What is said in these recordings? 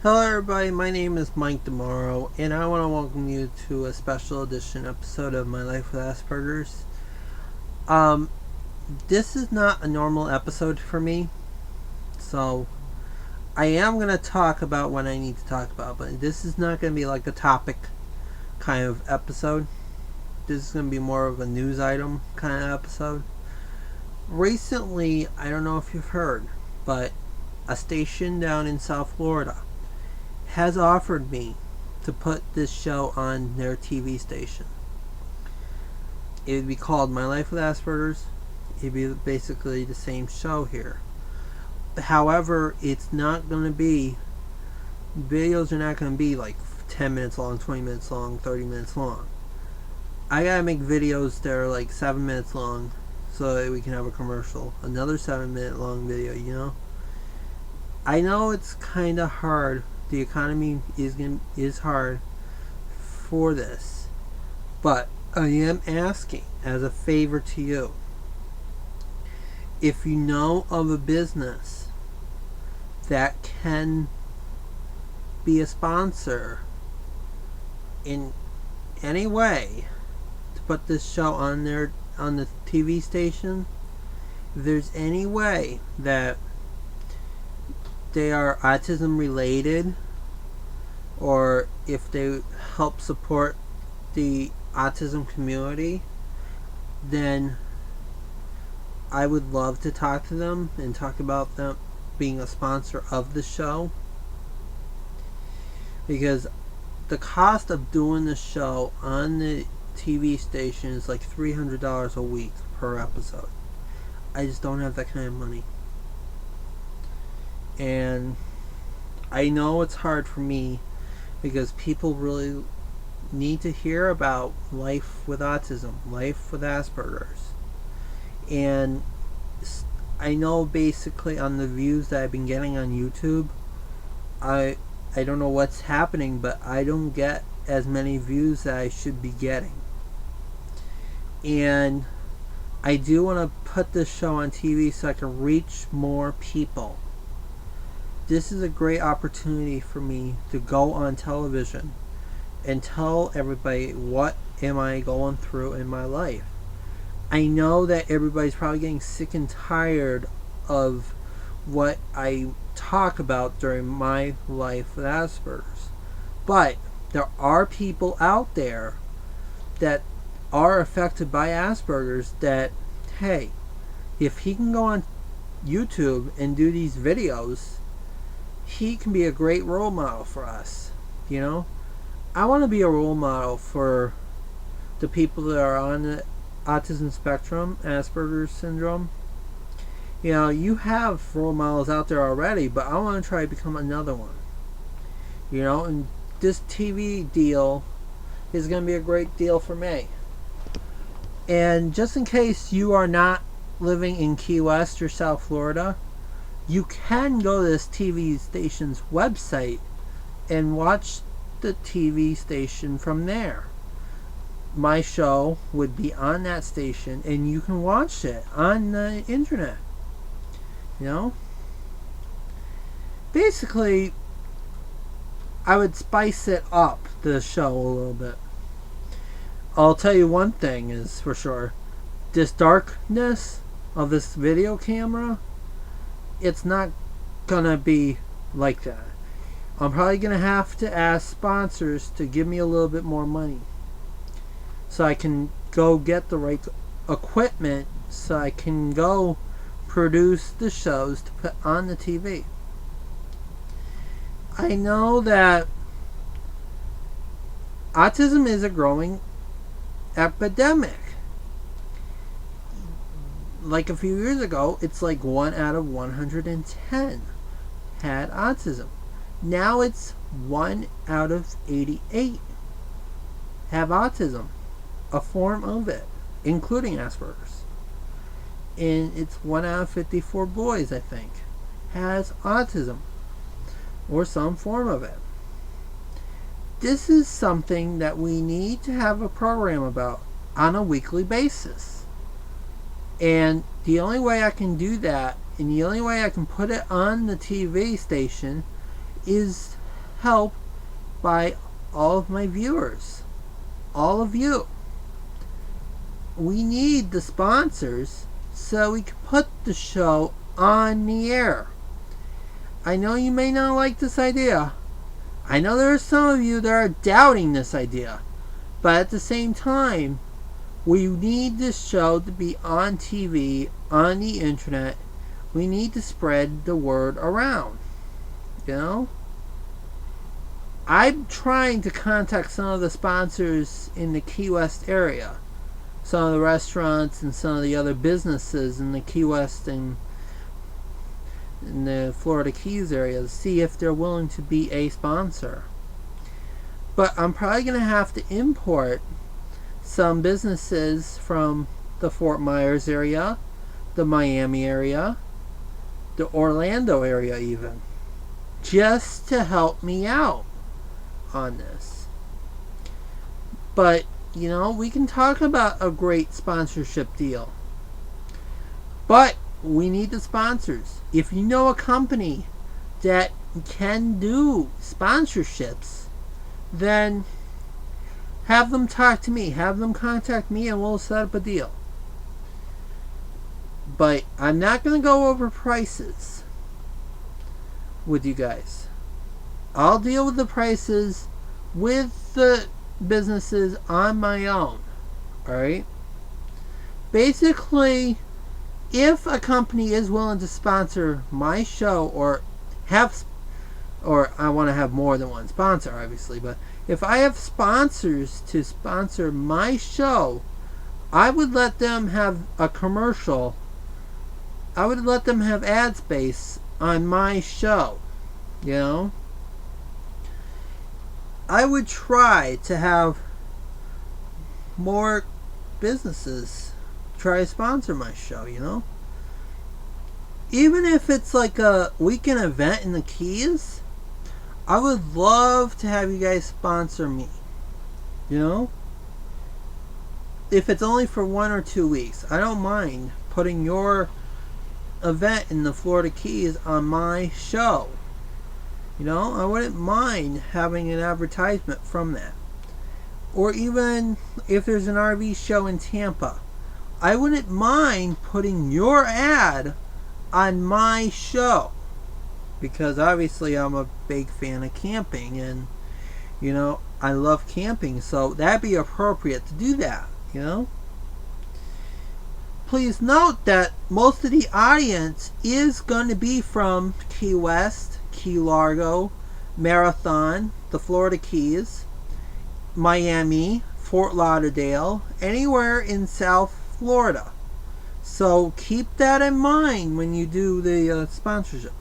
Hello everybody, my name is Mike Demaro, and I want to welcome you to a special edition episode of My Life with Asperger's. Um, this is not a normal episode for me, so I am going to talk about what I need to talk about, but this is not going to be like a topic kind of episode. This is going to be more of a news item kind of episode. Recently, I don't know if you've heard, but a station down in South Florida has offered me to put this show on their TV station. It would be called My Life with Asperger's. It'd be basically the same show here. However, it's not going to be, videos are not going to be like 10 minutes long, 20 minutes long, 30 minutes long. I gotta make videos that are like 7 minutes long so that we can have a commercial. Another 7-minute long video, you know? I know it's kind of hard. The economy is hard for this, but I am asking as a favor to you, if you know of a business that can be a sponsor in any way to put this show on the TV station, if there's any way that they are autism related, or if they help support the autism community, then I would love to talk to them and talk about them being a sponsor of the show, because the cost of doing the show on the TV station is like $300 a week per episode. I just don't have that kind of money. And I know it's hard for me because people really need to hear about life with autism, life with Asperger's. And I know basically on the views that I've been getting on YouTube, I don't know what's happening, but I don't get as many views that I should be getting. And I do want to put this show on TV so I can reach more people. This is a great opportunity for me to go on television and tell everybody what am I going through in my life. I know that everybody's probably getting sick and tired of what I talk about during my life with Asperger's. But there are people out there that are affected by Asperger's that, hey, if he can go on YouTube and do these videos, he can be a great role model for us. You know, I want to be a role model for the people that are on the autism spectrum, Asperger's syndrome. You know, you have role models out there already, but I want to try to become another one. You know, and this TV deal is going to be a great deal for me. And just in case you are not living in Key West or South Florida, you can go to this TV station's website and watch the TV station from there. My show would be on that station and you can watch it on the internet. You know? Basically, I would spice it up, the show, a little bit. I'll tell you one thing is for sure. This darkness of this video camera, it's not gonna be like that. I'm probably gonna have to ask sponsors to give me a little bit more money so I can go get the right equipment so I can go produce the shows to put on the TV. I know that autism is a growing epidemic. Like a few years ago, it's like 1 out of 110 had autism. Now it's 1 out of 88 have autism, a form of it, including Asperger's. And it's 1 out of 54 boys, I think, has autism or some form of it. This is something that we need to have a program about on a weekly basis. And the only way I can do that, and the only way I can put it on the TV station, is help by all of my viewers, all of you. We need the sponsors so we can put the show on the air. I know you may not like this idea. I know there are some of you that are doubting this idea. But at the same time, we need this show to be on TV, on the internet. We need to spread the word around. You know? I'm trying to contact some of the sponsors in the Key West area. Some of the restaurants and some of the other businesses in the Key West and in the Florida Keys area to see if they're willing to be a sponsor. But I'm probably going to have to import some businesses from the Fort Myers area, the Miami area, the Orlando area even, just to help me out on this. But, you know, we can talk about a great sponsorship deal. But we need the sponsors. If you know a company that can do sponsorships, then have them talk to me. Have them contact me and we'll set up a deal. But I'm not going to go over prices with you guys. I'll deal with the prices with the businesses on my own. Alright? Basically, if a company is willing to sponsor my show or I want to have more than one sponsor, obviously, but if I have sponsors to sponsor my show, I would let them have a commercial. I would let them have ad space on my show. You know? I would try to have more businesses try to sponsor my show, you know? Even if it's like a weekend event in the Keys, I would love to have you guys sponsor me. You know? If it's only for 1 or 2 weeks, I don't mind putting your event in the Florida Keys on my show. You know, I wouldn't mind having an advertisement from that. Or even if there's an RV show in Tampa, I wouldn't mind putting your ad on my show. Because obviously I'm a big fan of camping and, you know, I love camping. So that'd be appropriate to do that, you know. Please note that most of the audience is going to be from Key West, Key Largo, Marathon, the Florida Keys, Miami, Fort Lauderdale, anywhere in South Florida. So keep that in mind when you do the sponsorship.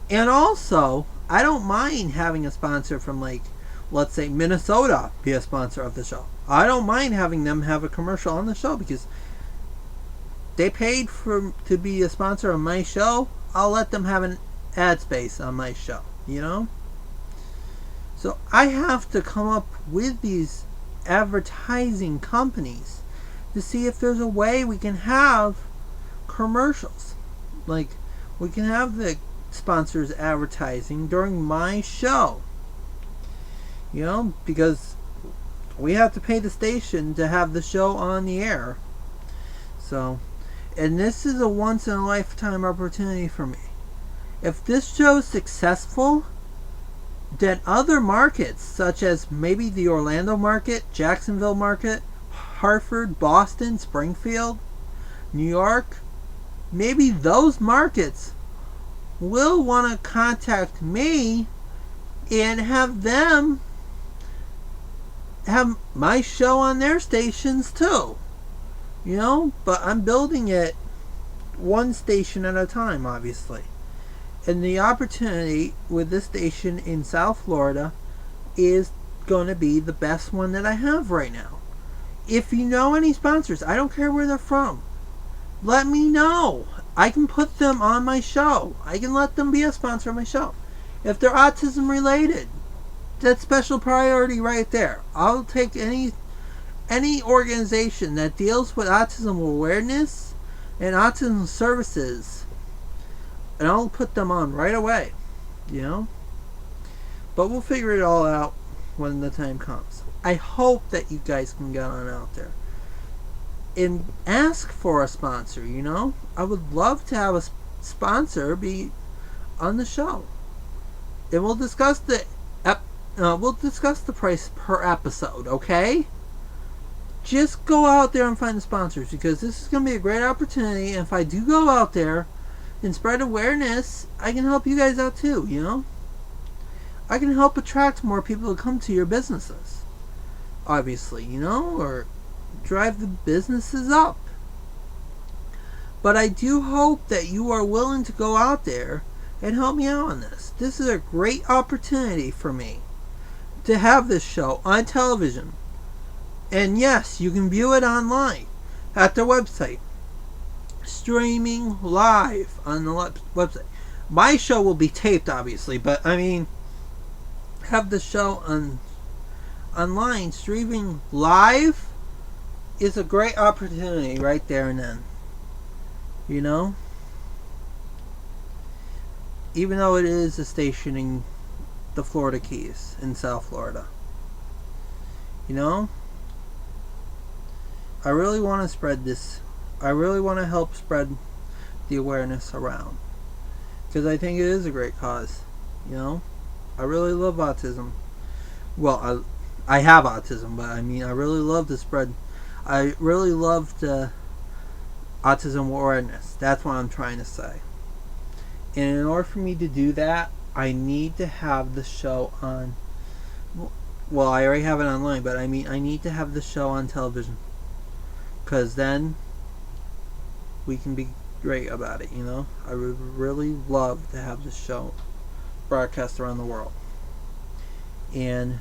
And also, I don't mind having a sponsor from, like, let's say Minnesota be a sponsor of the show. I don't mind having them have a commercial on the show because they paid to be a sponsor of my show. I'll let them have an ad space on my show, you know? So I have to come up with these advertising companies to see if there's a way we can have commercials. Like, we can have the sponsors advertising during my show. You know, because we have to pay the station to have the show on the air. So, and this is a once in a lifetime opportunity for me. If this show is successful, then other markets, such as maybe the Orlando market, Jacksonville market, Hartford, Boston, Springfield, New York, maybe those markets will want to contact me and have them have my show on their stations too. You know, but I'm building it one station at a time, obviously. And the opportunity with this station in South Florida is going to be the best one that I have right now. If you know any sponsors, I don't care where they're from, let me know. I can put them on my show. I can let them be a sponsor of my show. If they're autism related, that's special priority right there. I'll take any organization that deals with autism awareness and autism services, and I'll put them on right away, you know. But we'll figure it all out when the time comes. I hope that you guys can get on out there and ask for a sponsor. I would love to have a sponsor be on the show, and we'll discuss the price per episode. Okay, just go out there and find the sponsors, because this is going to be a great opportunity. And if I do go out there and spread awareness, I can help you guys out too. I can help attract more people to come to your businesses, obviously, or drive the businesses up. But I do hope that you are willing to go out there and help me out on this. This is a great opportunity for me to have this show on television. And yes, you can view it online at their website, streaming live on the website. My show will be taped, obviously, but have the show online streaming live is a great opportunity right there and then. Even though it is a station in the Florida Keys in South Florida. I really want to spread this. I really want to help spread the awareness around, because I think it is a great cause. I really love autism. Well, I have autism, but I really love to spread. I really love the autism awareness. That's what I'm trying to say. And in order for me to do that, I need to have the show on. Well, I already have it online, but I need to have the show on television, because then we can be great about it. I would really love to have this show broadcast around the world. And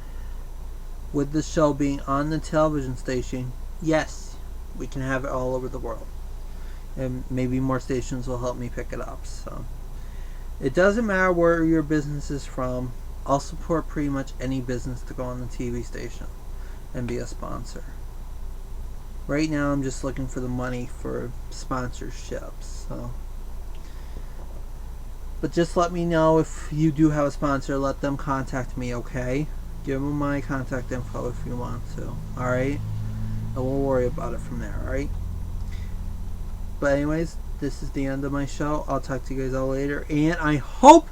with the show being on the television station, yes, we can have it all over the world. And maybe more stations will help me pick it up. So it doesn't matter where your business is from. I'll support pretty much any business to go on the TV station and be a sponsor. Right now I'm just looking for the money for sponsorships. But just let me know if you do have a sponsor. Let them contact me, okay? Give them my contact info if you want to. Alright? And we'll worry about it from there, alright? But anyways, this is the end of my show. I'll talk to you guys all later. And I hope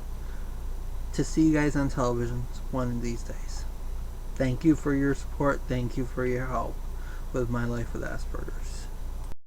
to see you guys on television one of these days. Thank you for your support. Thank you for your help with my life with Asperger.